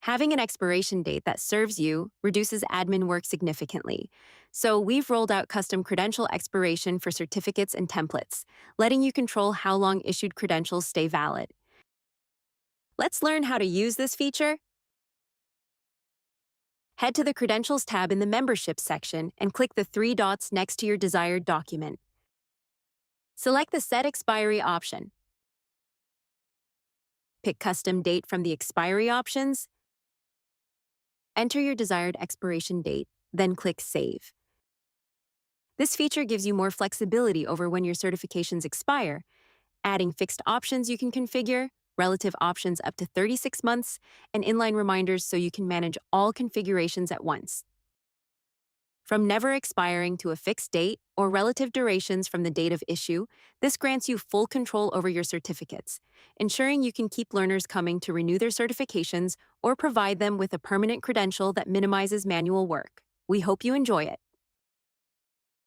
Having an expiration date that serves you reduces admin work significantly. So we've rolled out custom credential expiration for certificates and templates, letting you control how long issued credentials stay valid. Let's learn how to use this feature. Head to the Credentials tab in the Membership section and click the three dots next to your desired document. Select the Set Expiry option. Pick Custom Date from the Expiry options. Enter your desired expiration date, then click Save. This feature gives you more flexibility over when your certifications expire, adding fixed options you can configure, relative options up to 36 months, and inline reminders so you can manage all configurations at once. From never expiring to a fixed date or relative durations from the date of issue, this grants you full control over your certificates, ensuring you can keep learners coming to renew their certifications or provide them with a permanent credential that minimizes manual work. We hope you enjoy it.